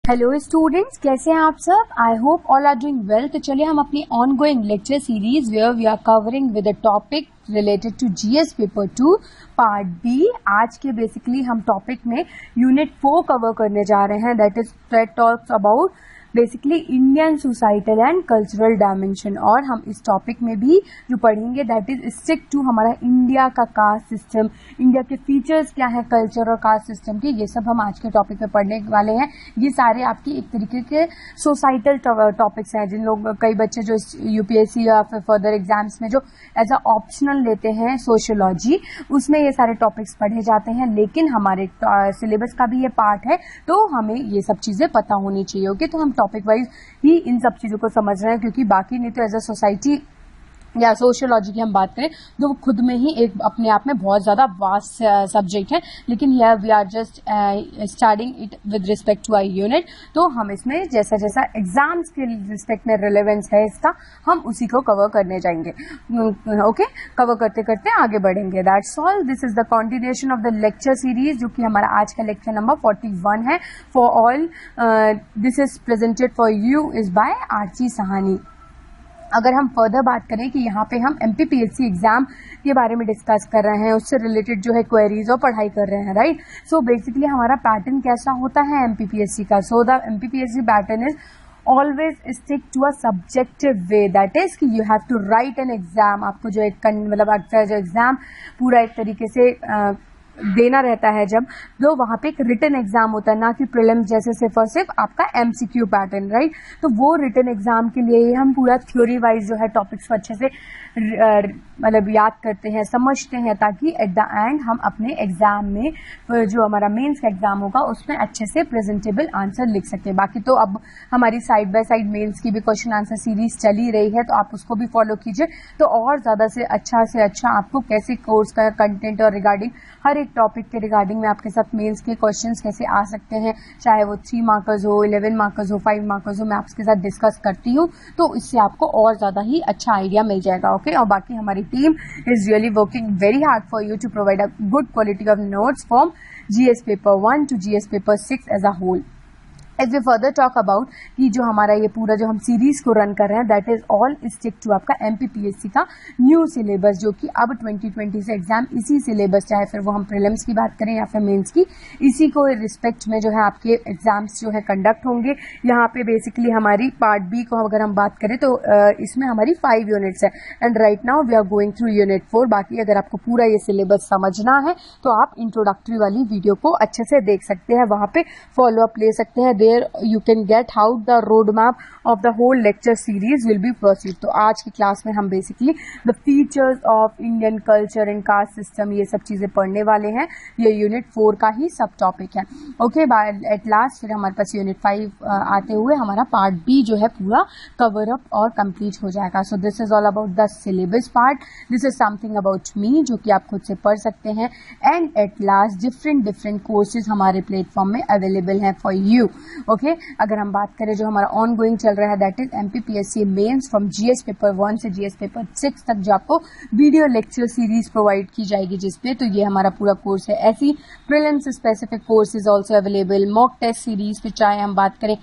Hello students, कैसे हैं आप सब? I hope all are doing well. तो चलिए हम अपनी ongoing lecture series where we are covering with a topic related to GS paper 2 part B. आज के बेसिकली हम टॉपिक में यूनिट 4 कवर करने जा रहे हैं, that is that talks about basically Indian societal and cultural dimension. और हम इस टॉपिक में भी जो पढ़ेंगे दैट इज स्टिक टू हमारा इंडिया का कास्ट सिस्टम, इंडिया के फीचर्स क्या है कल्चर और कास्ट सिस्टम के, ये सब हम आज के टॉपिक में पढ़ने वाले हैं। ये सारे आपकी एक तरीके के सोसाइटल टॉपिक्स हैं जिन लोग कई बच्चे जो यूपीएससी या फिर फर्दर एग्जाम्स में जो एज अ ऑप्शनल लेते हैं सोशियोलॉजी, उसमें ये सारे टॉपिक्स पढ़े जाते हैं। लेकिन हमारे सिलेबस का भी ये पार्ट है तो हमें ये सब चीजें पता होनी चाहिए। ओके, तो हम टॉपिक वाइज ही इन सब चीजों को समझ रहे हैं, क्योंकि बाकी नहीं तो एज अ सोसाइटी या सोशियोलॉजी की हम बात करें तो वो खुद में ही एक अपने आप में बहुत ज्यादा वास्ट सब्जेक्ट है, लेकिन here we are just starting it with respect to our unit. तो हम इसमें जैसा जैसा एग्जाम्स के रिस्पेक्ट में रिलेवेंस है इसका, हम उसी को कवर करने जाएंगे। ओके, कवर करते करते आगे बढ़ेंगे। That's all. This is the continuation of the lecture series, जो कि हमारा आज का लेक्चर नंबर 41 है। For all this is presented for you is by Aarchi Sahani. अगर हम फर्दर बात करें कि यहाँ पे हम एमपीपीएससी एग्जाम के बारे में डिस्कस कर रहे हैं, उससे रिलेटेड जो है क्वेरीज और पढ़ाई कर रहे हैं, राइट। सो बेसिकली हमारा पैटर्न कैसा होता है एमपीपीएससी का? So the MPPSC pattern is always stick to a subjective way, that is कि you have to write an exam. आपको जो एक मतलब आपका जो एग्जाम पूरा एक तरीके से देना रहता है जब, तो वहां पे एक रिटन एग्जाम होता है, ना कि प्रीलिम्स जैसे सिर्फ और सिर्फ आपका एमसीक्यू पैटर्न, राइट। तो वो रिटन एग्जाम के लिए हम पूरा थ्योरी वाइज जो है टॉपिक्स को अच्छे से मतलब याद करते हैं, समझते हैं, ताकि एट द एंड हम अपने एग्जाम में जो हमारा मेंस का एग्जाम होगा उसमें अच्छे से प्रेजेंटेबल आंसर लिख सके। बाकी तो अब हमारी साइड बाय साइड मेंस की भी क्वेश्चन आंसर सीरीज चली रही है, तो आप उसको भी फॉलो कीजिए। तो और ज्यादा से अच्छा आपको कैसे कोर्स का कंटेंट और रिगार्डिंग हर एक टॉपिक के रिगार्डिंग में आपके साथ मेंस के क्वेश्चंस कैसे आ सकते हैं, चाहे वो 3 मार्कर्स हो, 11 मार्कर्स हो, 5 मार्कर्स हो, मैं आपके साथ डिस्कस करती हूँ। तो इससे आपको और ज्यादा ही अच्छा आइडिया मिल जाएगा। ओके, और बाकी हमारी team is really working very hard for you to provide a good quality of notes from GS paper 1 to GS paper 6 as a whole. As we further talk about कि जो हमारा ये पूरा जो हम सीरीज को रन कर रहे हैं that is all stick to आपका एमपीपीएससी का न्यू सिलेबस, जो कि अब 2020 से एग्जाम इसी सिलेबस, चाहे फिर वो हम प्रीलिम्स की बात करें या फिर मेंस की, इसी को रिस्पेक्ट में जो है आपके एग्जाम्स जो है कंडक्ट होंगे। यहाँ पे बेसिकली हमारी पार्ट बी को अगर हम बात करें तो इसमें हमारी 5 यूनिट्स है and right now we are going through unit 4। बाकी अगर आपको पूरा ये सिलेबस समझना है तो आप इंट्रोडक्टरी वाली वीडियो को अच्छे से देख सकते हैं, वहां पे फॉलो अप ले सकते हैं। you can get how the roadmap of the whole lecture series will be proceed। तो आज की क्लास में हम basically the features of Indian culture and caste system ये सब चीजें पढ़ने वाले हैं। ये यूनिट 4 का ही सब टॉपिक है। ओके, एट लास्ट फिर हमारे पास यूनिट 5 आते हुए हमारा पार्ट बी जो है पूरा कवर अप और कंप्लीट हो जाएगा। सो this is all about the syllabus part, this is something about me जो कि आप खुद से पढ़ सकते हैं। And at last different courses हमारे प्लेटफॉर्म में अवेलेबल हैं फॉर यू। ओके, अगर हम बात करें जो हमारा ऑन गोइंग चल रहा है that is MPPSC mains from GS paper 1 से जीएस पेपर 6 तक, जो आपको वीडियो लेक्चर सीरीज प्रोवाइड की जाएगी जिसपे, तो ये हमारा पूरा कोर्स है। ऐसी prelims specific courses also available, mock test series पे चाहे हम बात करें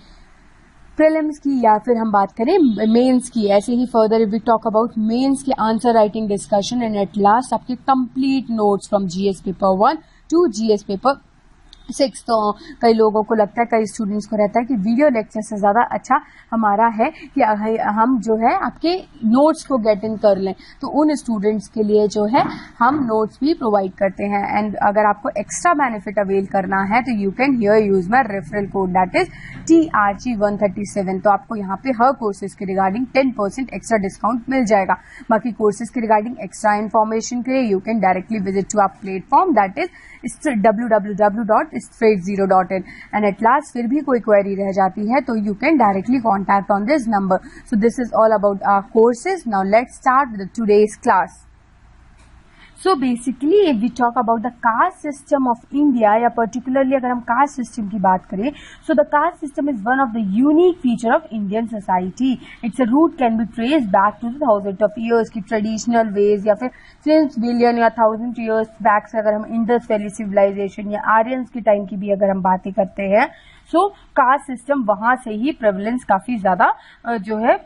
प्रीलिम्स की या फिर हम बात करें मेंस की, ऐसे ही further if we talk about mains की answer writing discussion and at last आपके complete notes from GS paper 1 to GS paper 6। तो कई लोगों को लगता है, कई स्टूडेंट्स को रहता है कि वीडियो लेक्चर से ज्यादा अच्छा हमारा है कि हम जो है आपके नोट्स को गेट इन कर लें। तो उन स्टूडेंट्स के लिए जो है हम नोट्स भी प्रोवाइड करते हैं। एंड अगर आपको एक्स्ट्रा बेनिफिट अवेल करना है तो you can here use my referral code that is TRG137। तो आपको यहाँ पे हर कोर्सेज के रिगार्डिंग 10% एक्स्ट्रा डिस्काउंट मिल जाएगा। बाकी कोर्सेज के रिगार्डिंग एक्स्ट्रा इन्फॉर्मेशन के लिए you can directly visit to our platform that is www.straight0.in। And at last फिर भी कोई क्वेरी रह जाती है तो you can directly contact on this number. So this is all about our courses. Now let's start with today's class. So basically if we talk about the caste system of India, या particularly अगर हम caste system की बात करें, so the caste system is one of the unique feature of Indian society. Its root can be traced back to the thousands of years की traditional ways, या फिर since billion या 1000 years back से अगर हम Indus Valley civilization या Aryans के time की भी अगर हम बातें करते हैं सो कास्ट सिस्टम वहां से ही प्रेवलेंस काफी ज्यादा जो है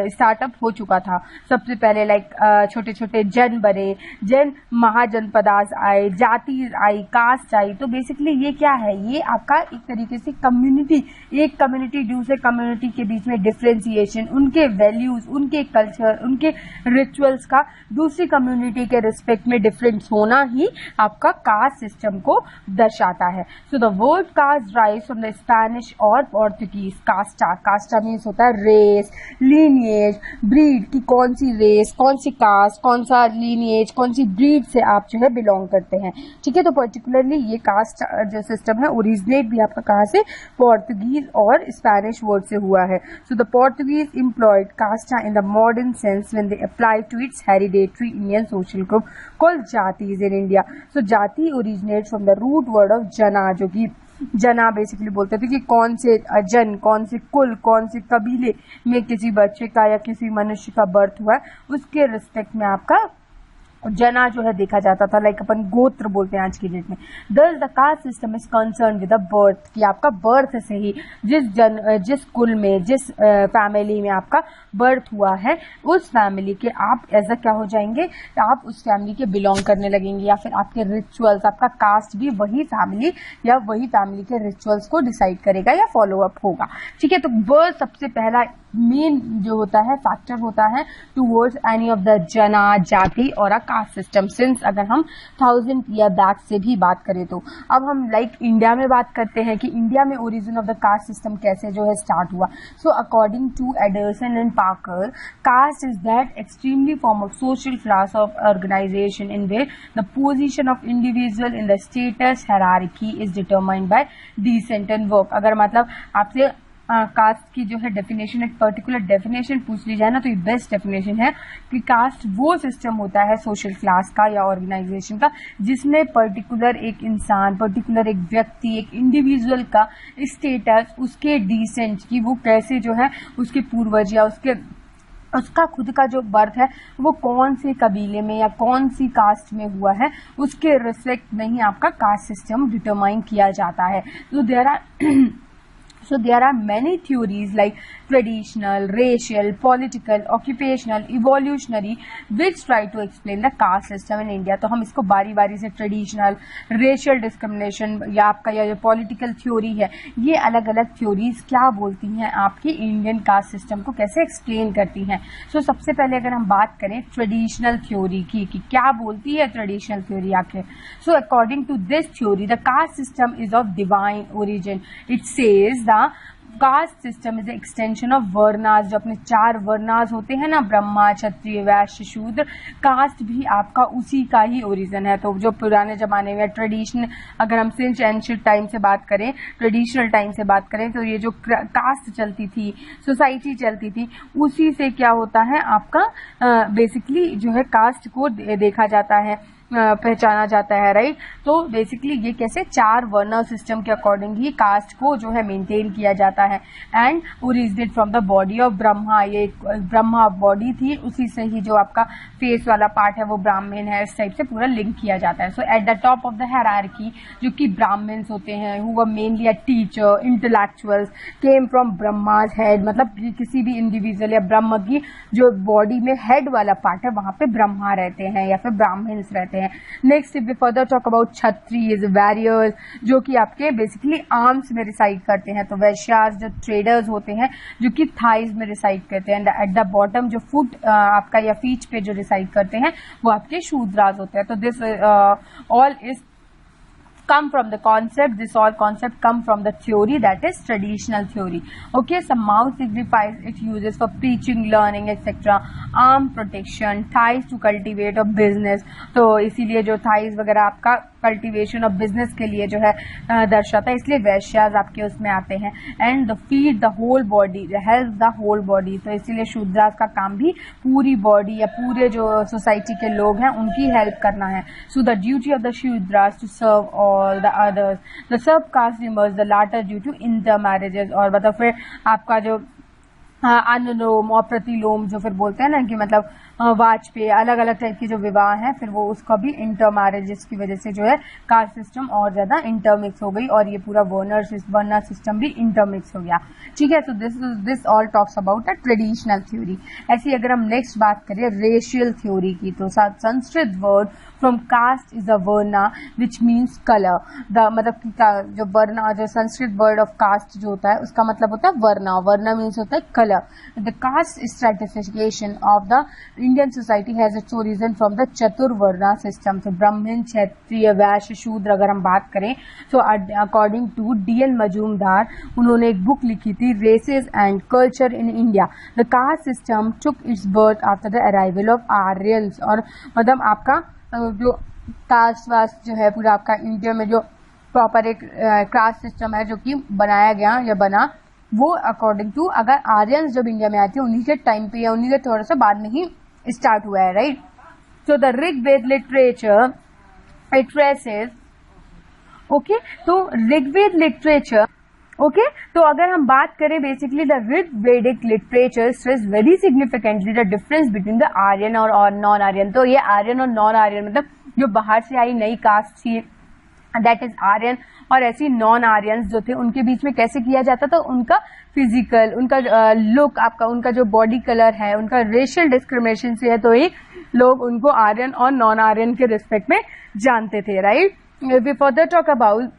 स्टार्टअप हो चुका था। सबसे पहले लाइक छोटे छोटे जन बने, जन महाजनपदास आए, जाति आई, कास्ट आई। तो बेसिकली ये क्या है, ये आपका एक तरीके से कम्युनिटी, एक कम्युनिटी दूसरे कम्युनिटी के बीच में डिफ्रेंसिएशन, उनके वैल्यूज, उनके कल्चर, उनके रिचुअल्स का दूसरी कम्युनिटी के रिस्पेक्ट में डिफरेंस होना ही आपका कास्ट सिस्टम को दर्शाता है। So the word caste drives from the Spanish और पोर्तुगीज कास्टा। कास्टा मीन्स होता है रेस, लीनिएज, ब्रीड की कौन सी रेस, कौन सी कास्ट, कौन सा लीनिएज, कौन सी ब्रीड से आप जो है बिलोंग करते हैं। ठीक है, तो पर्टिकुलरली ये कास्ट जो सिस्टम है ओरिजिनेट भी आपका कहाँ से, पोर्तुगीज और स्पेनिश वर्ड से हुआ है। So the Portuguese employed casta in the modern sense when they apply to its hereditary Indian social group called jatis in India. So jati originate from the root word of jana, जो कि जना बेसिकली बोलते थे कि कौन से जन, कौन से कुल, कौन से कबीले में किसी बच्चे का या किसी मनुष्य का बर्थ हुआ है, उसके रिस्पेक्ट में आपका जना जो है देखा जाता था, लाइक अपन गोत्र बोलते हैं आज की डेट में। दस the caste system is concern with the birth, कि आपका बर्थ से ही जिस कुल में, जिस फैमिली में आपका बर्थ हुआ है, उस फैमिली के आप एज अ क्या हो जाएंगे, आप उस फैमिली के बिलोंग करने लगेंगे, या फिर आपके रिचुअल्स, आपका कास्ट भी वही फैमिली या वही फैमिली के रिचुअल्स को डिसाइड करेगा या फॉलो अप होगा। ठीक है, तो बर्थ सबसे पहला मेन जो होता है फैक्टर होता है टूवर्ड्स एनी ऑफ द जना, जाति और अ कास्ट सिस्टम। सिंस अगर हम 1000 ईयर बैक से भी बात करें तो अब हम लाइक इंडिया में बात करते हैं कि इंडिया में origin of the caste system कैसे जो है स्टार्ट हुआ। So according to Anderson and Parker, caste is that extremely form of social class of organisation in where the position of individual in the status hierarchy is determined by descent and work. अगर मतलब आपसे cast की जो है definition, एक particular definition पूछ ली जाए ना, तो ये बेस्ट डेफिनेशन है कि कास्ट वो सिस्टम होता है सोशल क्लास का या ऑर्गेनाइजेशन का जिसमें पर्टिकुलर एक इंसान, पर्टिकुलर एक व्यक्ति, एक इंडिविजुअल का स्टेटस, उसके डिसेंट की वो कैसे जो है उसके पूर्वज या उसका खुद का जो बर्थ है वो कौन से कबीले में या कौन सी कास्ट में हुआ है, उसके रिस्पेक्ट में ही आपका कास्ट सिस्टम डिटरमाइन किया जाता है। So there are many theories like traditional, racial, political, occupational, evolutionary which try to explain the caste system in India। तो हम इसको बारी बारी से ट्रेडिशनल, रेशियल डिस्क्रिमिनेशन या आपका या जो पॉलिटिकल थ्योरी है, ये अलग अलग थ्योरीज क्या बोलती हैं आपकी इंडियन कास्ट सिस्टम को कैसे एक्सप्लेन करती हैं। सो सबसे पहले अगर हम बात करें ट्रेडिशनल थ्योरी की कि क्या बोलती है ट्रेडिशनल थ्योरी आखिर। So according to this theory the caste system is of divine origin. It says the caste system is extension of varnas, जो अपने 4 वर्नास होते हैं ना, ब्रह्मा, क्षत्रिय, वैश्य, शूद्र। कास्ट भी आपका उसी का ही ओरिजिन है। तो जो पुराने जमाने में ट्रेडिशन, अगर हम सिंस एंशिएंट टाइम से बात करें, ट्रेडिशनल टाइम से बात करें, तो ये जो कास्ट चलती थी, सोसाइटी चलती थी, उसी से क्या होता है आपका बेसिकली जो है कास्ट को देखा जाता है, पहचाना जाता है, राइट। तो बेसिकली ये कैसे 4 वर्नर सिस्टम के अकॉर्डिंग ही कास्ट को जो है मेंटेन किया जाता है। And originate from the body of Brahma, ये ब्रह्मा बॉडी थी, उसी से ही जो आपका फेस वाला पार्ट है वो ब्राह्मण है, इस टाइप से पूरा लिंक किया जाता है। So at the top of the hierarchy जो कि ब्राह्मण्स होते हैं, who were mainly a teacher, intellectuals, came from Brahma's head, मतलब किसी भी इंडिविजुअल या ब्रह्म की जो बॉडी में हेड वाला पार्ट है वहां पे ब्रह्मा रहते हैं या फिर ब्राह्मण्स रहते हैं। Next if we further talk about Kshatriyas, warriors, जो कि आपके बेसिकली आर्म्स में रिसाइड करते हैं। तो वैश्यास जो ट्रेडर्स होते हैं जो कि थाइज में रिसाइड करते हैं। एट द बॉटम जो फुट आपका या फीट पे जो रिसाइड करते हैं वो आपके शूद्रास होते हैं। तो this all is come from the concept, this all concept come from the theory that is traditional theory. Okay, some mouth signifies it uses for preaching, learning etc. arm protection, thighs to cultivate of business, तो इसीलिए जो thighs वगैरह आपका cultivation of business के लिए जो है दर्शाता है, इसलिए वैश्यास आपके उसमें आते हैं। And the feed the whole body, help the whole body, तो इसीलिए शूद्रास का काम भी पूरी बॉडी या पूरे जो सोसाइटी के लोग हैं उनकी हेल्प करना है। So the duty of the Shudras to serve all the others, the sub caste members, the latter due to inter marriages, और मतलब फिर आपका जो अनुलोम और प्रतिलोम जो फिर बोलते हैं ना कि मतलब वाजपेयी, अलग अलग टाइप के जो विवाह हैं, फिर वो उसका भी इंटर मैरिजेस की वजह से जो है कास्ट सिस्टम और ज्यादा इंटरमिक्स हो गई और ये पूरा वर्ना सिस्टम भी इंटरमिक्स हो गया। ठीक है, तो this all talks about a traditional theory. ऐसी अगर हम नेक्स्ट बात करें रेशियल थ्योरी की, तो Sanskrit word from caste is a varna which means colour. मतलब जो वर्ना, जो संस्कृत वर्ड ऑफ कास्ट जो होता है उसका मतलब होता है वर्ना। वर्ना मीन्स होता है colour. The caste stratification of the Indian society has its origin from the chaturvarna system. तो ब्राह्मण, क्षत्रिय, वैश्य, शूद्र अगर हम बात करें तो अकॉर्डिंग टू D.N. मजूमदार, उन्होंने एक बुक लिखी थी races and culture in India. The caste system took its birth after the arrival of Aryans. और मतलब आपका जो कास्ट वास्ट जो है पूरा आपका इंडिया में जो प्रॉपर एक कास्ट सिस्टम है जो कि बनाया गया या बना, वो अकॉर्डिंग टू अगर आर्यंस जब इंडिया में आए थे उन्हीं के टाइम पे या उन्हीं के थोड़ा सा बाद में ही स्टार्ट हुआ है, right. So the Rigveda literature it traces, okay, तो ऋग्वेद लिटरेचर, ओके, तो अगर हम बात करें basically the Rigvedic literature stress very significantly the difference between the Aryan और नॉन आर्यन। तो ये आर्यन और नॉन आर्यन मतलब जो बाहर से आई नई कास्ट थी दैट इज आर्यन, और ऐसी नॉन आर्यंस जो थे उनके बीच में कैसे किया जाता था, उनका फिजिकल, उनका लुक, आपका उनका जो बॉडी कलर है, उनका रेशियल डिस्क्रिमिनेशन से है, तो ही लोग उनको आर्यन और नॉन आर्यन के रिस्पेक्ट में जानते थे, right. We further talk about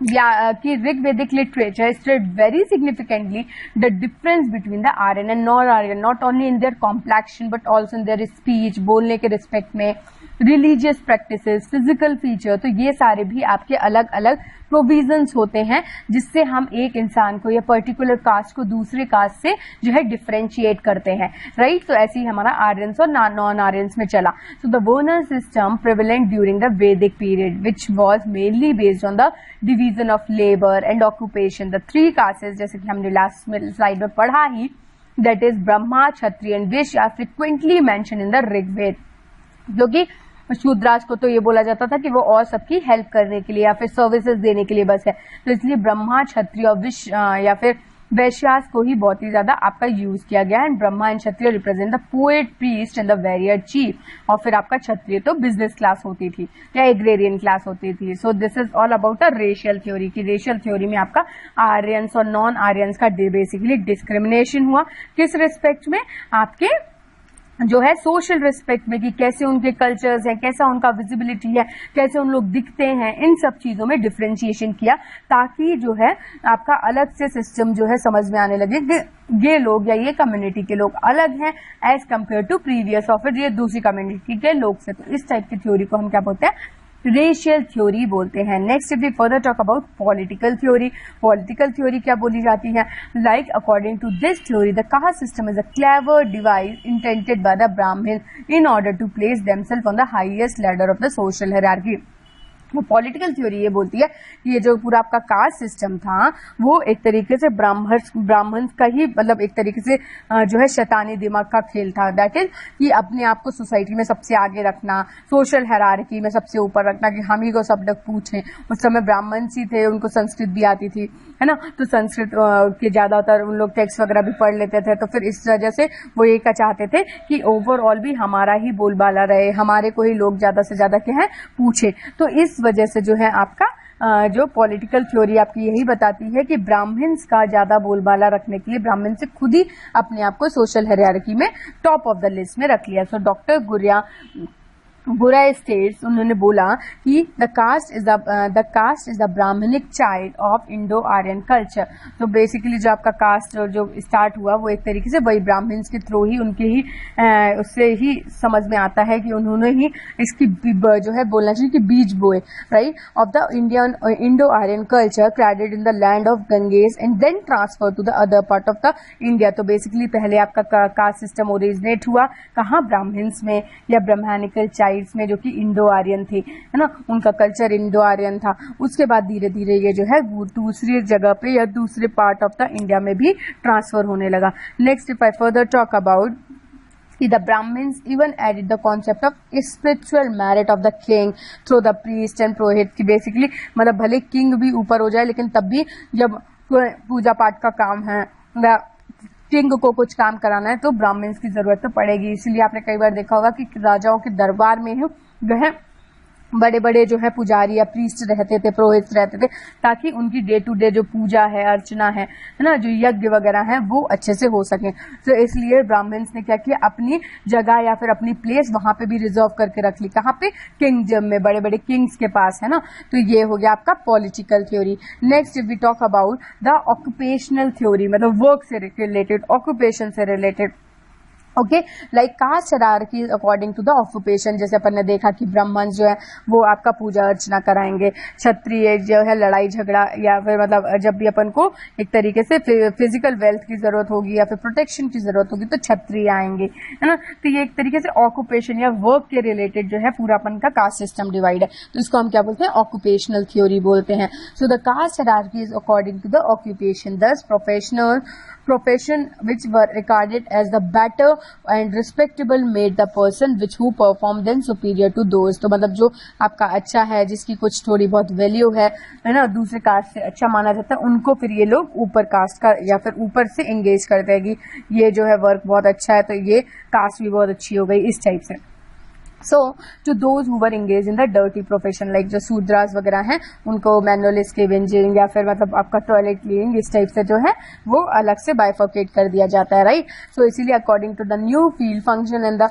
कि Rigvedic literature state very significantly the difference between the Aryan and non Aryan, not only in their complexion but also in their speech, बोलने के रिस्पेक्ट में, रिलीजियस प्रैक्टिसेस, फिजिकल फीचर। तो ये सारे भी आपके अलग अलग प्रोविजंस होते हैं जिससे हम एक इंसान को या पर्टिकुलर कास्ट को दूसरे कास्ट से जो है डिफरेंशिएट करते हैं, राइट। तो ऐसे ही हमारा आर्यंस और नॉन आर्यंस में चला। So the varna system prevalent during the Vedic period which was mainly based on the division of labour and occupation. The three castes, जैसे कि हमने लास्ट स्लाइड में पढ़ा ही, that is Brahma, Kshatriya and Vaishya, are frequently mention in the Rigveda. क्योंकि शूद्राज को तो ये बोला जाता था कि वो और सबकी हेल्प करने के लिए या फिर सर्विसेज देने के लिए बस है, तो इसलिए ब्रह्मा, क्षत्रिय और या फिर वैश्यास को ही बहुत ही ज्यादा आपका यूज किया गया है। And Brahma and Kshatriya represent the poet, priest and the warrior chief. और फिर आपका क्षत्रिय तो बिजनेस क्लास होती थी या एग्रेरियन क्लास होती थी। सो this is all about a racial theory की रेशियल थ्योरी में आपका आर्यंस और नॉन आर्यंस का बेसिकली डिस्क्रिमिनेशन हुआ। किस रिस्पेक्ट में, आपके जो है सोशल रिस्पेक्ट में, कि कैसे उनके कल्चर्स है, कैसा उनका विजिबिलिटी है, कैसे उन लोग दिखते हैं, इन सब चीजों में डिफरेंशिएशन किया ताकि जो है आपका अलग से सिस्टम जो है समझ में आने लगे कि ये लोग या ये कम्युनिटी के लोग अलग हैं एज कम्पेयर टू प्रीवियस और फिर ये दूसरी कम्युनिटी के लोग से। तो इस टाइप की थ्योरी को हम क्या बोलते हैं, रेशियल थ्योरी बोलते हैं। Next we further talk about political theory. Political theory क्या बोली जाती है, like according to this theory the caste system is a clever device intended by the Brahmin in order to place themselves on the highest ladder of the social hierarchy. वो political theory ये बोलती है कि ये जो पूरा आपका कास्ट सिस्टम था वो एक तरीके से ब्राह्मण का ही मतलब एक तरीके से जो है शैतानी दिमाग का खेल था। दैट इज कि अपने आप को सोसाइटी में सबसे आगे रखना, सोशल हायरार्की में सबसे ऊपर रखना, कि हम ही को सब लोग पूछें। उस समय ब्राह्मण ही थे, उनको संस्कृत भी आती थी, है ना, तो संस्कृत के ज्यादातर उन लोग टेक्स्ट वगैरह भी पढ़ लेते थे। तो फिर इस वजह से वो ये क्या चाहते थे कि ओवरऑल भी हमारा ही बोलबाला रहे, हमारे को ही लोग ज्यादा से ज्यादा क्या है पूछे। तो इस वजह से जो है आपका जो पॉलिटिकल थ्योरी आपकी यही बताती है कि ब्राह्मण्स का ज्यादा बोलबाला रखने के लिए ब्राह्मण से खुद ही अपने आप को सोशल हायरार्की में टॉप ऑफ द लिस्ट में रख लिया। सो डॉक्टर गुरा स्टेट्स, उन्होंने बोला कि the caste is the Brahmanic child of Indo Aryan culture. तो बेसिकली जो आपका कास्ट जो स्टार्ट हुआ वो एक तरीके से वही ब्राह्मण्स के थ्रू ही उनके ही उससे ही समझ में आता है कि उन्होंने ही इसकी जो है बोलना चाहिए कि बीज बोए, right, of the Indian Indo Aryan culture credit in the land of Ganges and then transfer to the other part of the India. तो बेसिकली पहले आपका कास्ट सिस्टम ओरिजिनेट हुआ कहाँ, ब्राह्मण्स में या ब्राह्मणिकल में जो कि इंडो आर्यन थे, है ना, उनका कल्चर इंडो आर्यन था। उसके बाद धीरे धीरे ये जो है दूसरी जगह पे या दूसरे पार्ट ऑफ द इंडिया में भी ट्रांसफर होने लगा। Next if I further talk about the Brahmins even added the concept of spiritual merit of the king through the priest and purohit, कि बेसिकली मतलब भले किंग भी ऊपर हो जाए लेकिन तब भी जब पूजा पाठ का काम है किंग को कुछ काम कराना है तो ब्राह्मण्स की जरूरत तो पड़ेगी। इसलिए आपने कई बार देखा होगा कि राजाओं के दरबार में ही जो है बड़े बड़े जो है पुजारी या प्रीस्ट रहते थे, पुरोहित रहते थे, ताकि उनकी डे टू डे जो पूजा है, अर्चना है ना, जो यज्ञ वगैरह है वो अच्छे से हो सके। तो इसलिए ब्राह्मण्स ने क्या किया, अपनी जगह या फिर अपनी प्लेस वहां पे भी रिजर्व करके रख ली। कहाँ पे? किंगडम में, बड़े बड़े किंग्स के पास, है ना। तो ये हो गया आपका political theory. Next we talk about the occupational theory, मतलब वर्क से रिलेटेड, ऑक्यूपेशन से related. Okay, like caste hierarchy according to the occupation. जैसे अपन ने देखा कि ब्राह्मण जो है वो आपका पूजा अर्चना कराएंगे, क्षत्रिय जो है लड़ाई झगड़ा या फिर मतलब जब भी अपन को एक तरीके से फिजिकल वेल्थ की जरूरत होगी या फिर प्रोटेक्शन की जरूरत होगी तो क्षत्रिय आएंगे, है ना। तो ये एक तरीके से ऑक्यूपेशन या वर्क के रिलेटेड जो है पूरा अपन का कास्ट सिस्टम डिवाइड है, तो इसको हम क्या बोलते हैं? ऑक्यूपेशनल थ्योरी बोलते हैं। So the caste hierarchy is according to the occupation, this profession which were regarded as the better and respectable made the person which who perform then superior to those। तो मतलब जो आपका अच्छा है, जिसकी कुछ थोड़ी बहुत वैल्यू है ना, दूसरे कास्ट से अच्छा माना जाता है, उनको फिर ये लोग ऊपर कास्ट का या फिर ऊपर से एंगेज करते हैं कि ये जो है वर्क बहुत अच्छा है तो ये कास्ट भी बहुत अच्छी हो गई, इस टाइप से। So to those who were engage in the dirty profession, like जो शूद्रास वगैरह हैं उनको मैनुअल स्कैवेंजिंग या फिर मतलब आपका टॉयलेट क्लीनिंग, इस टाइप से जो है वो अलग से बाइफर्केट कर दिया जाता है, राइट। सो इसीलिए according to the new field function and the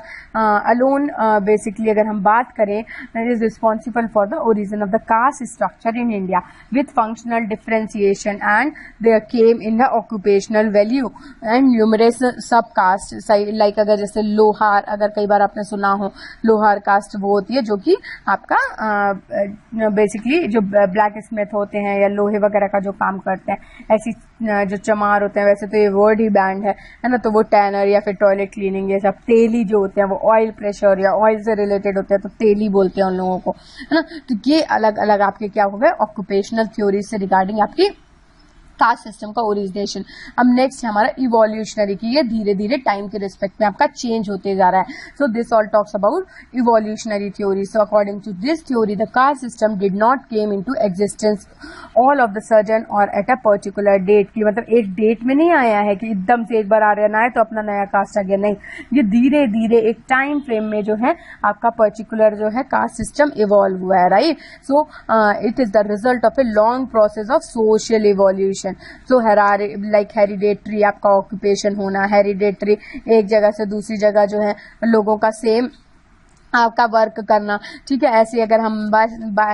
alone, basically अगर हम बात करें, is responsible for the origin of the caste structure in India with functional differentiation and there came in the occupational value and numerous sub caste. Like अगर जैसे लोहार, अगर कई बार आपने सुना हो, लोहार कास्ट वो होती है जो कि आपका बेसिकली जो ब्लैक स्मिथ होते हैं या लोहे वगैरह का जो काम करते हैं। ऐसी जो चमार होते हैं, वैसे तो ये वर्ड ही बैंड है ना, तो वो टैनर या फिर टॉयलेट क्लीनिंग, ये सब तेली जो होते हैं वो ऑयल प्रेशर या ऑयल से रिलेटेड होते हैं, तो तेली बोलते हैं उन लोगों को, है ना। तो ये अलग अलग आपके क्या हो गए ऑक्यूपेशनल थ्योरी से रिगार्डिंग आपकी कास्ट सिस्टम का ओरिजिनेशन। अब नेक्स्ट है हमारा इवोल्यूशनरी, की ये धीरे धीरे टाइम के रिस्पेक्ट में आपका चेंज होते जा रहा है। So this all talks about evolutionary theory. So according to this theory the caste system did not came into existence all of the sudden और एट अ पर्टिकुलर डेट, की मतलब एक डेट में नहीं आया है कि एकदम से एक बार आर्यन आए तो अपना नया कास्ट आ गया, नहीं। ये धीरे धीरे एक टाइम फ्रेम में जो है आपका पर्टिकुलर जो है कास्ट सिस्टम इवॉल्व हुआ है, right. So it is the result of a long process of social evolution. So like hereditary आपका ऑक्यूपेशन होना, हेरिडेटरी एक जगह से दूसरी जगह जो है लोगों का सेम आपका वर्क करना, ठीक है। ऐसे अगर हम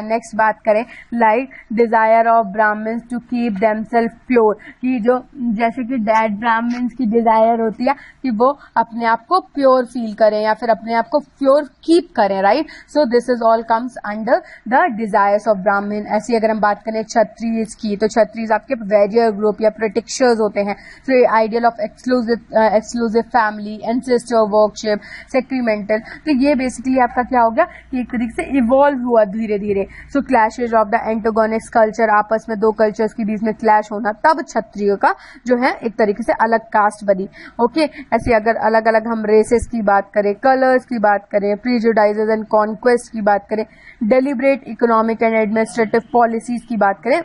नेक्स्ट बात करें, like desire of Brahmins to keep themselves pure, कि जो जैसे कि डेड ब्राह्मण्स की डिजायर होती है कि वो अपने आप को प्योर फील करें या फिर अपने आप को प्योर कीप करें, right. So this is all comes under the desires of ब्राह्मण। ऐसी अगर हम बात करें क्षत्रियज की, तो क्षत्रियज आपके वेरियर ग्रुप या प्रोटेक्शर्स होते हैं। So ideal of exclusive family, ancestor worship, sacramental, तो ये बेसिकली आपका क्या हो गया कि एक तरीके से इवॉल्व हुआ धीरे धीरे। सो क्लैशेज ऑफ द एंटोगोनिक्स कल्चर, आपस में दो कल्चर्स के बीच में क्लैश होना, तब क्षत्रियों का जो है एक तरीके से अलग कास्ट बनी, ओके। ऐसे अगर अलग अलग हम रेसेस की बात करें, कलर्स की बात करें, प्रीजुडाइजेस एंड कॉन्क्वेस्ट की बात करें, deliberate economic and administrative policies की बात करें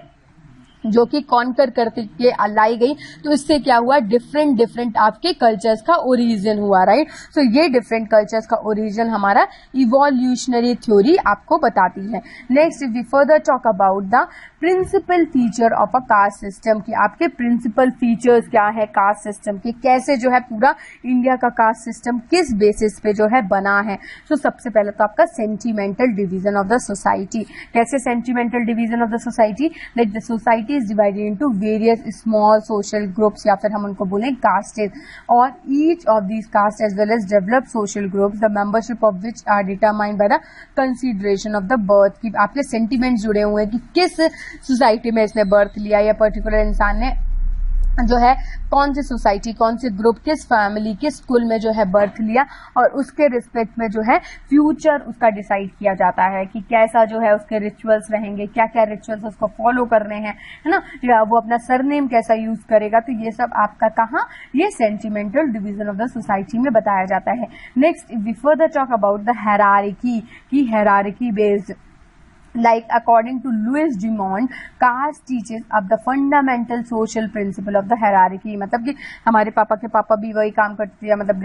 जो कि कॉन्कर करके लाई गई, तो इससे क्या हुआ, डिफरेंट आपके कल्चर्स का ओरिजिन हुआ, राइट। सो ये डिफरेंट कल्चर्स का ओरिजिन हमारा इवोल्यूशनरी थ्योरी आपको बताती है। Next we further talk about the principle feature of a caste system, की आपके प्रिंसिपल फीचर्स क्या है कास्ट सिस्टम के, कैसे जो है पूरा इंडिया का कास्ट सिस्टम किस बेसिस पे जो है बना है। सो सबसे पहले तो आपका sentimental division of the society. कैसे sentimental division of the society, like the society is divided into various small social groups या फिर हम उनको बोलें castes, और each of these castes as well as developed social groups the membership of which are determined by the consideration of the birth, की आपके sentiments जुड़े हुए हैं कि किस सोसाइटी में इसने बर्थ लिया या पर्टिकुलर इंसान ने जो है कौन सी सोसाइटी, कौन से ग्रुप, किस फैमिली, किस स्कूल में जो है बर्थ लिया, और उसके रिस्पेक्ट में जो है फ्यूचर उसका डिसाइड किया जाता है कि कैसा जो है उसके रिचुअल्स रहेंगे, क्या क्या रिचुअल्स उसको फॉलो करने हैं, है ना, या वो अपना सरनेम कैसा यूज करेगा। तो ये सब आपका कहाँ, ये sentimental division of the society में बताया जाता है। Next we further talk about the hierarchy, की hierarchy based Like according to Louis Dumont, caste teaches up the fundamental social principle of the hierarchy. मतलब कि हमारे पापा के पापा भी वही काम करते थे, मतलब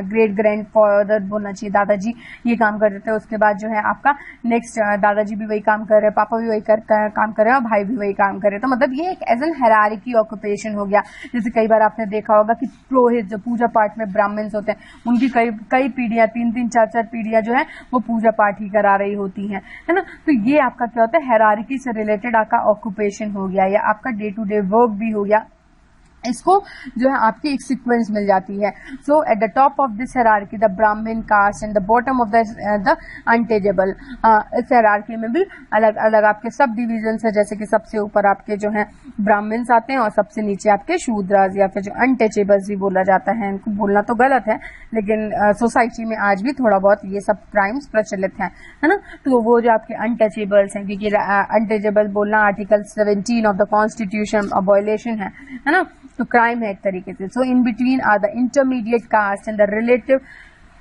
ग्रेट ग्रैंड फादर बोलना चाहिए, दादाजी ये काम करते थे। उसके बाद जो है आपका नेक्स्ट दादाजी भी वही काम कर रहे हैं, पापा भी वही काम कर रहे हैं और भाई भी वही काम कर रहे हैं। तो मतलब ये एक एज एन हायरार्की ऑक्यूपेशन हो गया। जैसे कई बार आपने देखा होगा कि पुरोहित जो पूजा पाठ में ब्राह्मण्स होते हैं, उनकी कई पीढ़ियां, 3-3 4-4 पीढ़ियां जो है वो पूजा पाठ ही करा रही होती है ना। तो ये आपका क्या होता है, हायरार्की से रिलेटेड आपका ऑक्यूपेशन हो गया या आपका डे टू डे वर्क भी हो गया। इसको जो है आपकी एक सीक्वेंस मिल जाती है। So at the top of this hierarchy the Brahmin caste and the bottom of the untouchable. इस हायरार्की में भी अलग अलग आपके सब डिविजन है, जैसे कि सबसे ऊपर आपके जो है ब्राह्मण्स आते हैं और सबसे नीचे आपके शूद्रास या फिर जो अनटचेबल्स भी बोला जाता है। इनको बोलना तो गलत है, लेकिन सोसाइटी में आज भी थोड़ा बहुत ये सब क्राइम्स प्रचलित हैं, है ना। तो वो जो आपके अनटचेबल्स हैं, क्योंकि अनटचेबल बोलना article 17 of the constitution abolition है ना, तो क्राइम है एक तरीके से। So in between are the intermediate caste and the relative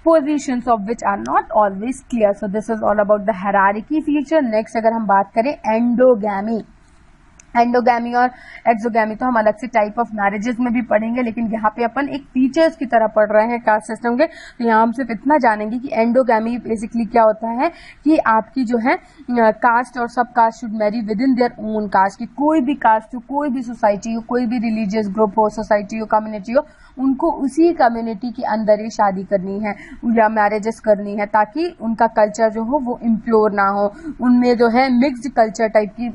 positions of which are not always clear. So this is all about the hierarchy feature. Next अगर हम बात करें एंडोगैमी, एंडोगैमी और एक्सोगैमी तो हम अलग से टाइप ऑफ मैरिजेस में भी पढ़ेंगे, लेकिन यहाँ पे अपन एक फीचर्स की तरह पढ़ रहे हैं कास्ट सिस्टम के। तो यहाँ हम सिर्फ इतना जानेंगे कि एंडोगैमी बेसिकली क्या होता है, कि आपकी जो है कास्ट और sub caste should marry within their own caste. की कोई भी कास्ट हो, कोई भी सोसाइटी हो, कोई भी रिलीजियस ग्रुप हो, सोसाइटी हो, कम्युनिटी हो, उनको उसी कम्युनिटी के अंदर ही शादी करनी है या मैरिजेस करनी है, ताकि उनका कल्चर जो हो वो इम्प्योर ना हो, उनमें जो है मिक्स्ड कल्चर टाइप की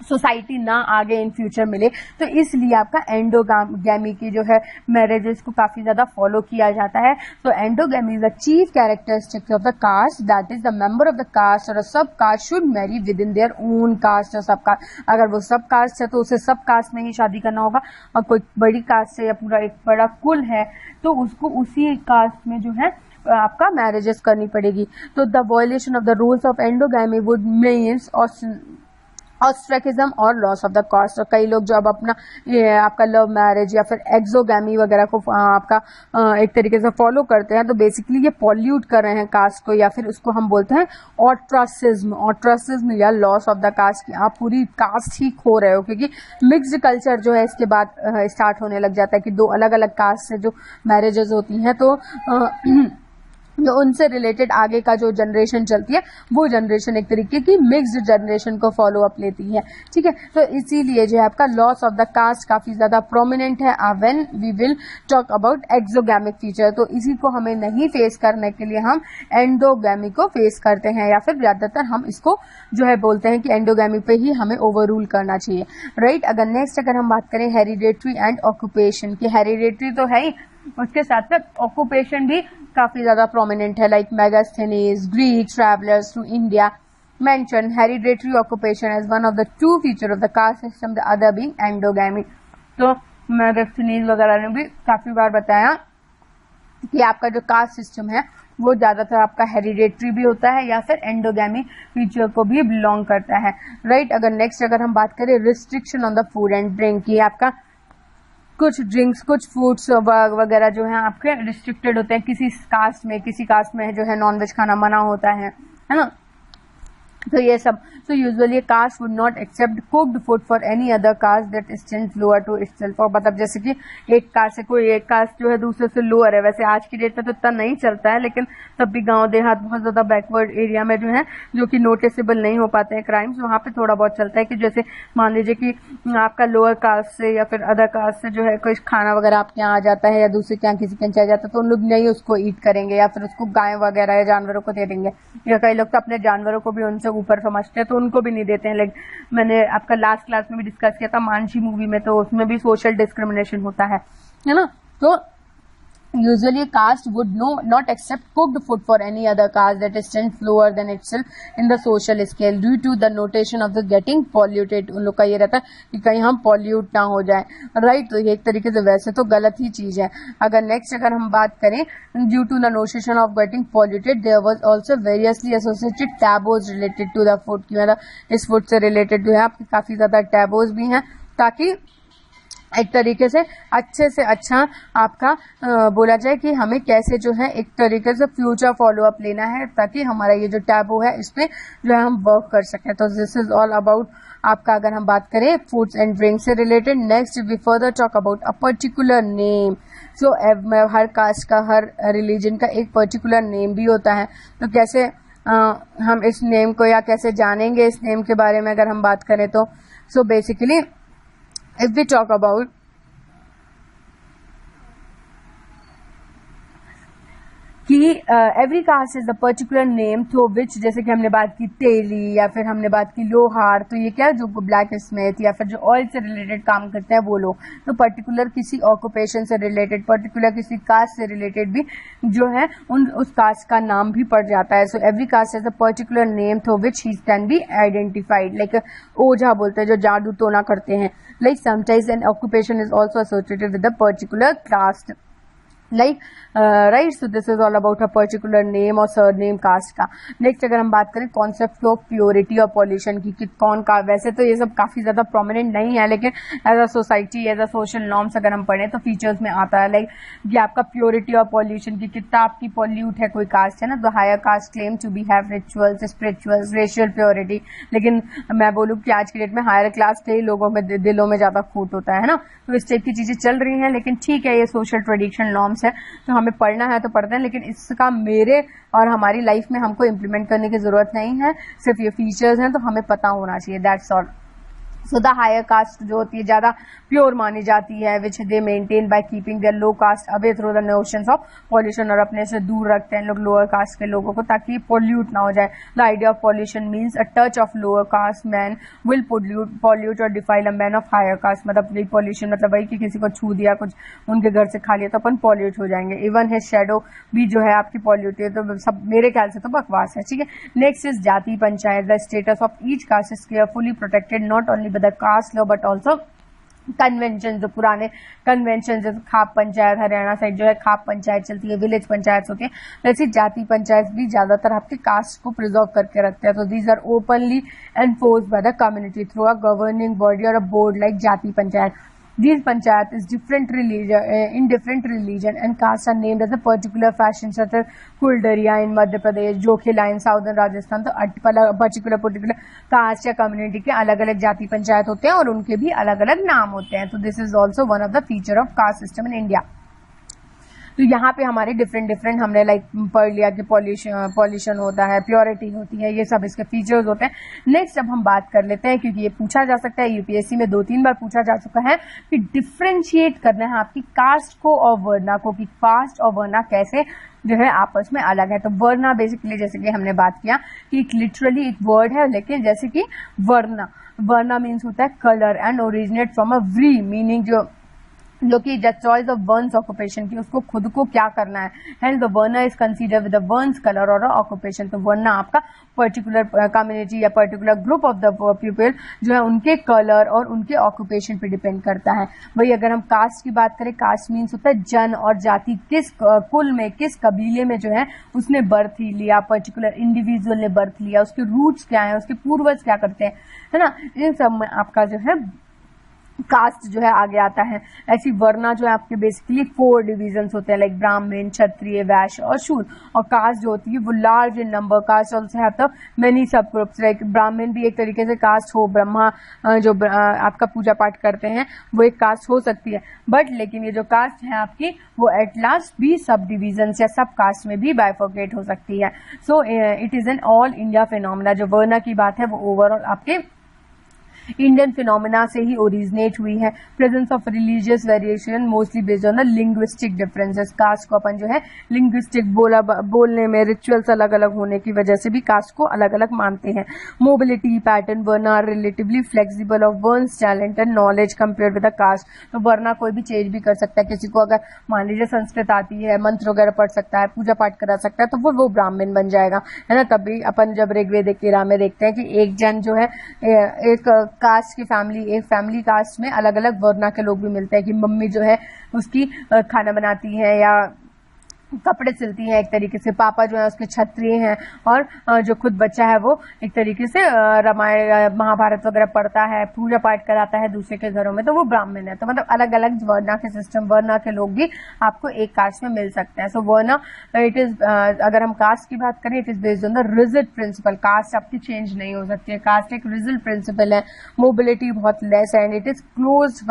सोसाइटी ना आगे इन फ्यूचर मिले। तो इसलिए आपका एंडोगैमी की जो है मैरिजेस को काफी ज्यादा फॉलो किया जाता है। तो endogamy is the chief characteristics of the caste, that is the member of the caste और sub caste should marry within their own caste और सब कास्ट। अगर वो सब कास्ट है तो उसे सब कास्ट में ही शादी करना होगा, और कोई बड़ी कास्ट है या पूरा एक बड़ा कुल है तो उसको उसी कास्ट में जो है आपका मैरिजेस करनी पड़ेगी। तो the violation of the rules of endogamy would means ostracism और लॉस ऑफ द कास्ट। और कई लोग जो अब अपना ये आपका लव मैरिज या फिर एक्सोगैमी वगैरह को आपका एक तरीके से फॉलो करते हैं, तो बेसिकली ये पॉल्यूट कर रहे हैं कास्ट को, या फिर उसको हम बोलते हैं ऑट्रासिज्म या लॉस ऑफ द कास्ट, की आप पूरी कास्ट ही खो रहे हो। क्योंकि मिक्स्ड कल्चर जो है इसके बाद स्टार्ट होने लग जाता है कि दो अलग अलग कास्ट से जो मैरिजेस होती हैं, तो जो उनसे रिलेटेड आगे का जो जनरेशन चलती है वो जनरेशन एक तरीके की मिक्स्ड जनरेशन को फॉलो अप लेती है, ठीक है। तो इसीलिए जो है आपका लॉस ऑफ द कास्ट काफी ज्यादा प्रोमिनेंट है when we will talk about exogamic feature. तो इसी को हमें नहीं फेस करने के लिए हम एंडोगैमी को फेस करते हैं, या फिर ज्यादातर हम इसको जो है बोलते हैं कि एंडोगैमी पे ही हमें ओवर रूल करना चाहिए, राइट। अगर हम बात करें हेरिडेटरी एंड ऑक्यूपेशन की, हेरिडेटरी तो है ही, उसके साथ साथ ऑक्यूपेशन भी काफी ज्यादा प्रोमिनेंट है। Like Megasthenes, Greek travellers to India mention hereditary occupation as one of the two feature of the caste system, the other being endogamy. तो मेगास्थेनीज वगैरह ने भी काफी बार बताया कि आपका जो कास्ट सिस्टम है वो ज्यादातर आपका हेरिडेटरी भी होता है या फिर एंडोगैमी फीचर को भी बिलोंग करता है, राइट। अगर हम बात करें restriction on the food and drink की, आपका कुछ ड्रिंक्स, कुछ फूड्स वगैरह जो है आपके रिस्ट्रिक्टेड होते हैं किसी कास्ट में जो है नॉनवेज खाना मना होता है ना। तो ये सब, so usually a caste would not accept cooked food for any other caste that stands lower to itself। और मतलब जैसे कि एक कास्ट से कोई एक कास्ट जो है दूसरे से लोअर है, वैसे आज की डेट में तो इतना नहीं चलता है, लेकिन तब भी गांव देहात बहुत ज्यादा बैकवर्ड एरिया में जो है जो कि नोटिसेबल नहीं हो पाते हैं क्राइम्स, वहाँ पे थोड़ा बहुत चलता है कि जैसे मान लीजिए कि आपका लोअर कास्ट से या फिर अदर कास्ट से जो है कोई खाना वगैरह आपके यहाँ आ जाता है या दूसरे के यहाँ किसी के यहाँ जाता है, तो उन लोग नहीं उसको ईट करेंगे या फिर उसको गाय वगैरह या जानवरों को दे देंगे, या कई लोग तो अपने जानवरों को भी उनसे ऊपर समझते हैं तो उनको भी नहीं देते हैं। लाइक मैंने आपका लास्ट क्लास में भी डिस्कस किया था मानसी मूवी में, तो उसमें भी सोशल डिस्क्रिमिनेशन होता है ना। तो usually a caste would not accept cooked food for any other caste that stands lower than itself in the social scale due to the notation of the getting polluted। उन लोग का ये रहता है कि कहीं हम पॉल्यूट ना हो जाए, राइट। तो ये एक तरीके से वैसे तो गलत ही चीज है। अगर हम बात करें due to the notion of getting polluted there was also variously associated taboos related to the food की, मतलब इस फूड से रिलेटेड जो है आपके काफी ज्यादा टैबूज भी हैं, ताकि एक तरीके से अच्छे से अच्छा आपका बोला जाए कि हमें कैसे जो है एक तरीके से फ्यूचर फॉलोअप लेना है ताकि हमारा ये जो टैबू है इसमें जो है हम वर्क कर सकें। तो दिस इज ऑल अबाउट आपका, अगर हम बात करें फूड्स एंड ड्रिंक से related. Next we further talk about a particular name. So हर कास्ट का, हर रिलीजन का एक पर्टिकुलर नेम भी होता है। तो कैसे हम इस नेम को या कैसे जानेंगे इस नेम के बारे में अगर हम बात करें तो so basically if we talk about कि every caste is a particular name through which, जैसे कि हमने बात की तेली या फिर हमने बात की लोहार, तो ये क्या जो ब्लैक स्मिथ या फिर जो ऑयल से रिलेटेड काम करते हैं वो लोग, तो पर्टिकुलर किसी ऑक्यूपेशन से रिलेटेड, पर्टिकुलर किसी कास्ट से रिलेटेड भी जो है उस कास्ट का नाम भी पड़ जाता है। So every caste is a particular name through which he can be identified, like Ojha बोलते हैं जो जादू टोना करते हैं। Like sometimes an occupation is also associated with a particular caste, like right. So this is all about a particular name और surname caste का। Next अगर हम बात करें कॉन्सेप्ट ऑफ प्योरिटी और पॉल्यूशन की, कि कौन का, वैसे तो ये सब काफी ज्यादा प्रोमिनेंट नहीं है लेकिन as a society, as a social norms अगर हम पढ़ें तो फीचर्स में आता है। लाइक ये आपका प्योरिटी और पॉल्यूशन की, कितना आपकी पॉल्यूट है कोई कास्ट है ना, तो higher caste claim to be have rituals, spirituals, racial purity. लेकिन मैं बोलूँ कि आज की डेट में हायर क्लास के ही लोगों में दिलों में ज्यादा खूट होता है ना, तो इस टाइप की चीजें चल रही हैं। लेकिन ठीक है, ये सोशल ट्रेडिशनल नॉर्म्स है तो हमें पढ़ना है तो पढ़ते हैं, लेकिन इसका मेरे और हमारी लाइफ में हमको इम्प्लीमेंट करने की जरूरत नहीं है, सिर्फ ये फीचर्स हैं तो हमें पता होना चाहिए, that's all. So the higher caste जो होती है ज्यादा प्योर मानी जाती है, which they maintain by keeping their low caste away through the notions of pollution, और अपने से दूर रखते हैं लोग लोअर कास्ट के लोगों को ताकि पोल्यूट ना हो जाए। The idea of pollution means a touch of lower caste man will pollute और defile a man of higher caste. मतलब पॉल्यूशन मतलब वही कि किसी को छू दिया, कुछ उनके घर से खा लिया तो अपन पॉल्यूट हो जाएंगे। इवन हिज शेडो भी जो है आपकी पॉल्यूट है, तो सब मेरे ख्याल से तो बकवास है, ठीक है। Next is jati panchayat. The status of each caste is carefully protected not only with the caste law but also convention, जो पुराने कन्वेंशन, जैसे खाप पंचायत, हरियाणा साइड जो है खाप पंचायत चलती है, विलेज पंचायत होती है, वैसे जाति पंचायत भी ज्यादातर आपके कास्ट को प्रिजर्व करके रखते हैं। तो these are openly enforced by the community through a governing body और a board like jati panchayat. These panchayat is different religion, in different religion and castes are named as a particular fashion, such as Kuldariya in Madhya Pradesh, Jokhila in Southern Rajasthan। तो particular cast या community के अलग अलग जाति पंचायत होते हैं और उनके भी अलग अलग नाम होते हैं। तो this is also one of the feature of cast system in India. तो यहाँ पे हमारे डिफरेंट हमने लाइक पढ़ लिया कि पॉल्यूशन होता है, प्योरिटी होती है, ये सब इसके फीचर्स होते हैं। नेक्स्ट अब हम बात कर लेते हैं, क्योंकि ये पूछा जा सकता है, यूपीएससी में 2-3 बार पूछा जा चुका है कि डिफ्रेंशिएट करना है आपकी कास्ट को और वर्ना को, कि कास्ट और वर्ना कैसे जो है आपस में अलग है। तो वर्ना बेसिकली जैसे कि हमने बात किया कि लिटरली एक वर्ड है, लेकिन जैसे कि वर्ना मीन्स होता है colour and originate from a व्री, मीनिंग जो कि the choice of varna's occupation की, उसको खुद को क्या करना है। Hence the varna is consider with the varna's colour और ऑक्यूपेशन। तो वर्ना आपका पर्टिकुलर कम्युनिटी या particular group of the people जो है उनके कलर और उनके ऑक्यूपेशन पे डिपेंड करता है। वही अगर हम कास्ट की बात करें, कास्ट मीन्स होता है जन और जाति, किस कुल में, किस कबीले में जो है उसने बर्थ ही लिया, पर्टिकुलर इंडिविजुअल ने बर्थ लिया, उसके रूट्स क्या है, उसके पूर्वज क्या करते हैं, है ना, इन सब में आपका जो है कास्ट जो है आगे आता है। ऐसी वर्ना जो है आपके बेसिकली 4 डिविजन्स होते हैं, लाइक ब्राह्मण, क्षत्रिय, वैश्य और शूद्र। और कास्ट जो होती है वो large in number. Caste also have the many subgroups, like Brahmin भी एक तरीके से कास्ट हो, ब्रह्मा जो आपका पूजा पाठ करते हैं वो एक कास्ट हो सकती है, बट लेकिन ये जो कास्ट है आपकी वो एट लास्ट भी सब डिविजन या सब कास्ट में भी बाइफर्केट हो सकती है। So it is an all India phenomena. जो वर्ना की बात है वो ओवरऑल आपके इंडियन फिनोमिना से ही ओरिजिनेट हुई है। Presence of religious variation mostly based on the linguistic differences. Caste को अपन जो है लिंग्विस्टिक बोलने में रिचुअल्स अलग अलग होने की वजह से भी कास्ट को अलग अलग मानते हैं। Mobility pattern varna are relatively flexible of varna's talent and knowledge compare with the caste. तो वर्ना कोई भी चेंज भी कर सकता है। किसी को अगर मान लीजिए संस्कृत आती है, मंत्र वगैरह पढ़ सकता है, पूजा पाठ करा सकता है, तो वो ब्राह्मण बन जाएगा, है ना। तभी अपन जब ऋग्वेद कीड़ा में देखते हैं कि एक जन जो है एक कास्ट की एक फैमिली कास्ट में अलग अलग वर्ना के लोग भी मिलते हैं, कि मम्मी जो है उसकी खाना बनाती है या कपड़े सिलती हैं एक तरीके से, पापा जो है उसके क्षत्रिय हैं, और जो खुद बच्चा है वो एक तरीके से रामायण महाभारत वगैरह पढ़ता है, पूजा पाठ कराता है दूसरे के घरों में, तो वो ब्राह्मण है। तो मतलब अलग अलग वर्णा के सिस्टम, वर्णा के लोग भी आपको एक कास्ट में मिल सकते हैं। सो वर्णा इट इज, अगर हम कास्ट की बात करें, it is based on the rigid principle. Caste आपकी चेंज नहीं हो सकती है, कास्ट एक रिजिड प्रिंसिपल है, मोबिलिटी बहुत लेस है, and it is close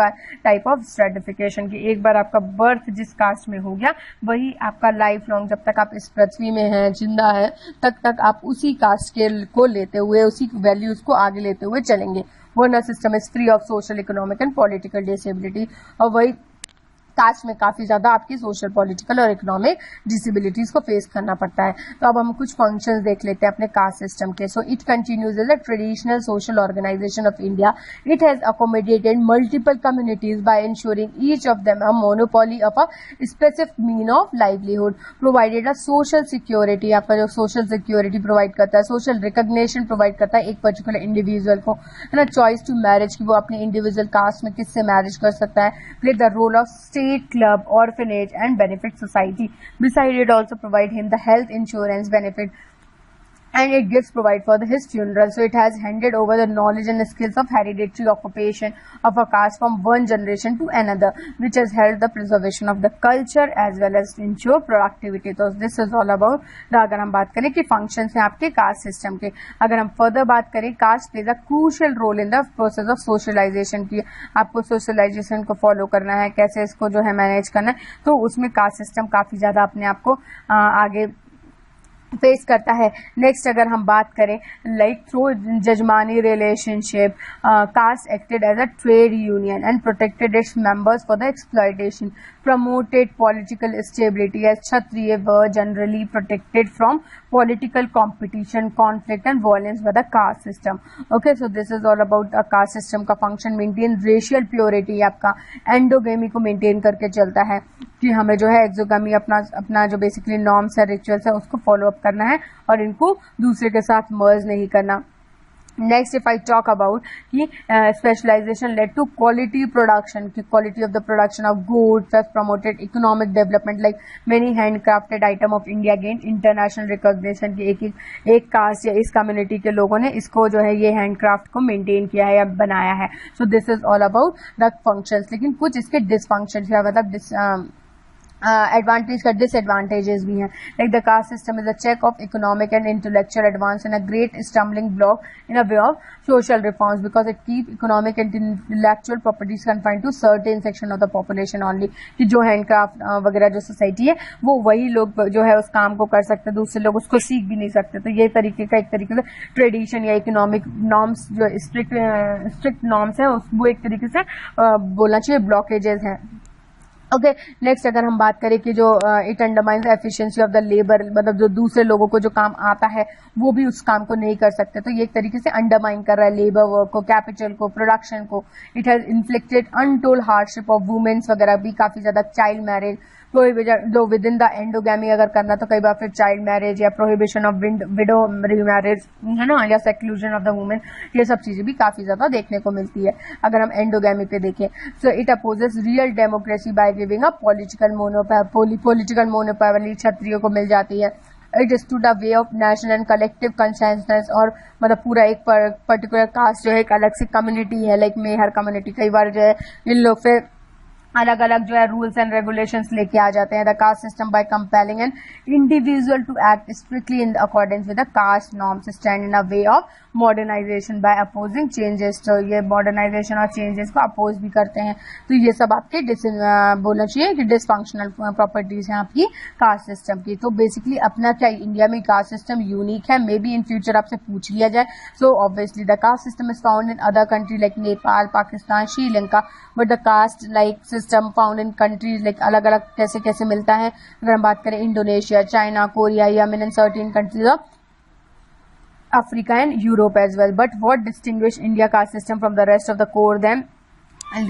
type of stratification की एक बार आपका बर्थ जिस कास्ट में हो गया वही आपका लाइफ लॉन्ग, जब तक आप इस पृथ्वी में हैं, जिंदा है, तब तक आप उसी कास्ट के को लेते हुए, उसी वैल्यूज को आगे लेते हुए चलेंगे। Varna system is free of social, economic and political disability, और वही कास्ट में काफी ज्यादा आपकी सोशल, पॉलिटिकल और इकोनॉमिक डिसेबिलिटीज को फेस करना पड़ता है। तो अब हम कुछ फंक्शंस देख लेते हैं अपने कास्ट सिस्टम के। So it continues as a traditional social organisation of India. It has accommodated multiple communities by ensuring each of them a monopoly of a specific mean of livelihood, provided a social security, आपका जो social security provide करता है, social recognition provide करता है एक particular individual को, है ना, चॉइस टू मैरिज की वो अपने इंडिविजुअल कास्ट में किससे मैरिज कर सकता है, play the role of state, club, orphanage and benefit society. Besides, it also provide him the health insurance benefit, and it gives provide for his funeral. So it has handed over the knowledge and the skills of hereditary occupation of a caste from one generation to another, which has helped the preservation of the culture as well as ensure productivity. So this is all about अगर हम बात करें कि functions हैं आपके caste system के। अगर हम further बात करें, caste plays a crucial role in the process of socialization की, आपको socialization को follow करना है, कैसे इसको जो है manage करना है, तो उसमें caste system काफी ज्यादा अपने आप को आगे फेस करता है। नेक्स्ट अगर हम बात करें, like through jajmani relationship, caste acted as a trade union and protected its members for the exploitation, promoted political stability as Kshatriya were generally protected from political competition, conflict and violence by the caste system. Okay, so this is all about a caste system का function, maintain racial purity, आपका endogamy को maintain करके चलता है कि हमें जो है exogamy अपना जो basically norms है, rituals है, उसको follow up करना है और इनको दूसरे के साथ merge नहीं करना। Next, if I talk about कि specialization led to quality production, कि quality of the production of goods has promoted economic development, like many handcrafted item of India gained international recognition, कि एक कास्ट या इस community के लोगों ने इसको जो है ये हैंडक्राफ्ट को मेंटेन किया है या बनाया है। So this is all about the functions, लेकिन कुछ इसके डिसफंक्शंस है, मतलब एडवांटेज का डिसएडवांटेजेस भी हैं। Like the caste system is a check of economic and intellectual advance and a great stumbling block in a way of social reforms, because it keep economic and intellectual properties confined to certain section of the population only, कि जो handcraft वगैरह जो society है वो वही लोग जो है उस काम को कर सकते हैं, दूसरे लोग उसको सीख भी नहीं सकते। तो ये तरीके का एक तरीके से ट्रेडिशन या इकोनॉमिक नॉर्म्स जो स्ट्रिक्ट नॉर्म्स है वो एक तरीके से बोलना चाहिए ब्लॉकेजेस हैं। ओके, नेक्स्ट अगर हम बात करें कि जो it undermines efficiency of the labour, मतलब जो दूसरे लोगों को जो काम आता है वो भी उस काम को नहीं कर सकते, तो ये एक तरीके से अंडरमाइन कर रहा है लेबर वर्क को, कैपिटल को, प्रोडक्शन को। It has inflicted untold hardship of women's वगैरह भी काफी ज्यादा, चाइल्ड मैरिज, जो विद इन द एंडोगैमी अगर करना तो कई बार फिर चाइल्ड मैरिज या प्रोहिबिशन ऑफ विडो रीमैरिज, है ना, या सेक्लूजन ऑफ द वुमेन, ये सब चीजें भी काफी ज्यादा देखने को मिलती है अगर हम एंडोगैमी पे देखें। So it opposes real democracy by giving a political monopoly क्षत्रियो को मिल जाती है। It is to the way of national and collective consensus, और मतलब पूरा एक पर्टिकुलर कास्ट जो है एक अलग से कम्युनिटी है, लाइक मेहर कम्युनिटी, कई बार जो है इन लोग फिर अलग अलग जो है रूल्स एंड रेगुलेशंस लेके आ जाते हैं। The caste system by compelling an individual to act strictly in accordance with the caste norms stand in a way of modernisation by opposing changes, तो ये मॉडर्नाइजेशन और चेंजेस को अपोज भी करते हैं। तो ये सब आपके बोलना चाहिए कि डिसफंक्शनल प्रॉपर्टीज हैं आपकी कास्ट सिस्टम की। तो बेसिकली अपना क्या इंडिया में कास्ट सिस्टम यूनिक है, मे बी इन फ्यूचर आपसे पूछ लिया जाए। So obviously the caste system is found in other country like Nepal, Pakistan, Sri Lanka, but the caste like system found in countries like अलग अलग कैसे कैसे मिलता है। अगर हम बात करें Indonesia, China, Korea, Yemen and certain countries of Africa and Europe as well. But what distinguish India caste system from the rest of the core them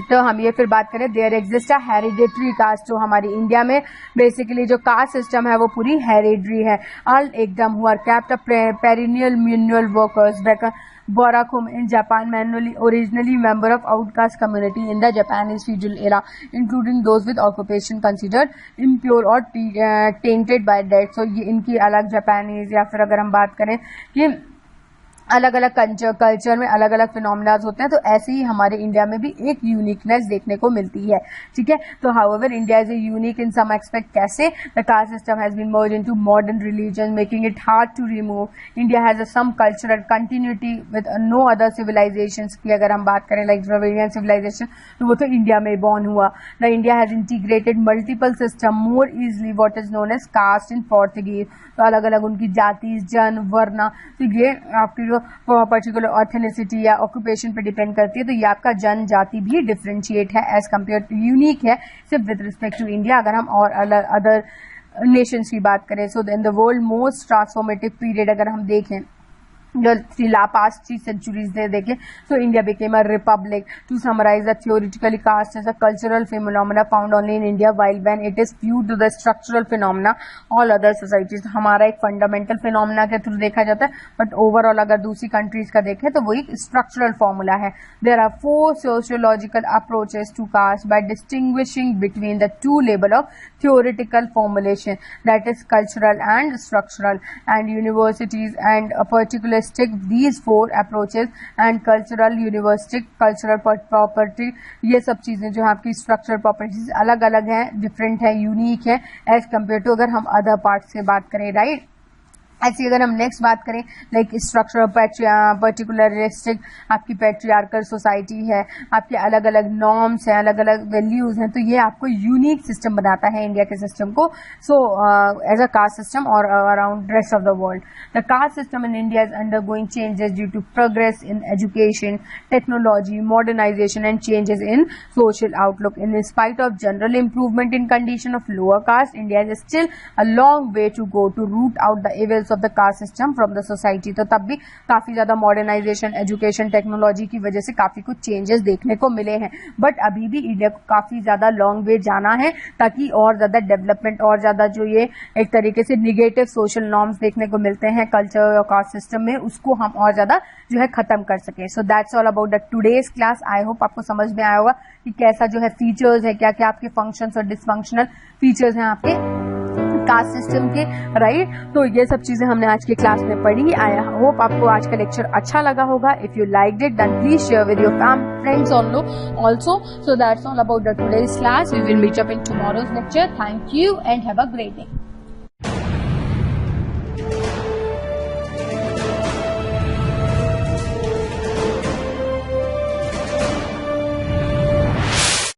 तो हम ये फिर बात करें, there exist a hereditary caste, जो हमारी India में basically जो कास्ट सिस्टम है वो पूरी हेरिडेटरी है. अल एकदम who are kept perennial menial workers Borakum in Japan, manually originally member of outcast community in the Japanese feudal era, including those with occupation considered impure or tainted by death. So ये इनकी अलग Japanese, या फिर अगर हम बात करें कि अलग अलग कल्चर में अलग अलग फिनोमिनाज होते हैं, तो ऐसे ही हमारे इंडिया में भी एक यूनिकनेस देखने को मिलती है. ठीक है, तो however India is a unique in some expect. कैसे? The caste system has been merge into modern religion, making it hard to remove. India has a some cultural continuity with no other civilisations की अगर हम बात करें, like Dravidian civilisation, तो वो तो India में बॉर्न हुआ. The India has integrated multiple system more easily, what is known as caste in Portuguese. तो अलग अलग उनकी जाति, जन, वर्ण, तो ये आपकी पर्टिकुलर ऑथेनिसिटी या ऑक्यूपेशन पे डिपेंड करती है. तो ये आपका जनजाति भी डिफरेंशिएट है एज कम्पेयर टू, यूनिक है सिर्फ विद रिस्पेक्ट टू इंडिया. अगर हम और अदर नेशंस की बात करें, so in the world most transformative period अगर हम देखें जो पास्ट 3 centuries दे देखें, so India became a republic. To summarize, the theoretically caste is a cultural phenomena found only in India, while when it is viewed to the structural phenomena all other societies. हमारा एक fundamental phenomena के through देखा जाता है, but overall अगर दूसरी countries का देखें तो वो एक structural formula है. There are 4 sociological approaches to caste by distinguishing between the two level of theoretical formulation, that is cultural and structural, and universities and a particular these 4 approaches and cultural, university, cultural property, ये सब चीजें जो है आपकी structural properties अलग अलग हैं, different है, यूनिक है एज कम्पेयर टू अगर हम अदर पार्ट से बात करें. राइट, ऐसी अगर हम नेक्स्ट बात करें, लाइक स्ट्रक्चर पर्टिकुलरिस्टिक आपकी पैट्रियार्कल सोसाइटी है, आपके अलग अलग नॉर्म्स हैं, अलग अलग वैल्यूज हैं, तो ये आपको यूनिक सिस्टम बनाता है इंडिया के सिस्टम को. So as a caste system और around rest of the world, the caste system in India is undergoing changes due to progress in education, technology, modernisation and changes in social outlook. In spite of general improvement in condition of lower caste, India is still a long way to go to root out the evils of the caste system from the society. तो तब भी काफी ज्यादा modernisation, education, technology की वजह से काफी कुछ चेंजेस देखने को मिले हैं, बट अभी भी इंडिया को काफी ज्यादा लॉन्ग वे जाना है ताकि और ज्यादा डेवलपमेंट, और ज्यादा जो ये एक तरीके से निगेटिव सोशल नॉर्म्स देखने को मिलते हैं कल्चर और कास्ट सिस्टम में, उसको हम और ज्यादा जो है खत्म कर सके. सो that's all about the today's class. I hope आपको समझ में आया होगा कि कैसा जो है फीचर्स है, क्या क्या आपके फंक्शंस और डिसफंक्शनल फीचर्स हैं आपके कास्ट सिस्टम के. राइट, तो ये सब चीजें हमने आज की क्लास में पढ़ी. आई होप आपको आज का लेक्चर अच्छा लगा होगा. If you liked it then please share with your friends also. So that's all about the today's class. We will meet up in tomorrow's lecture. Thank you and have a great day.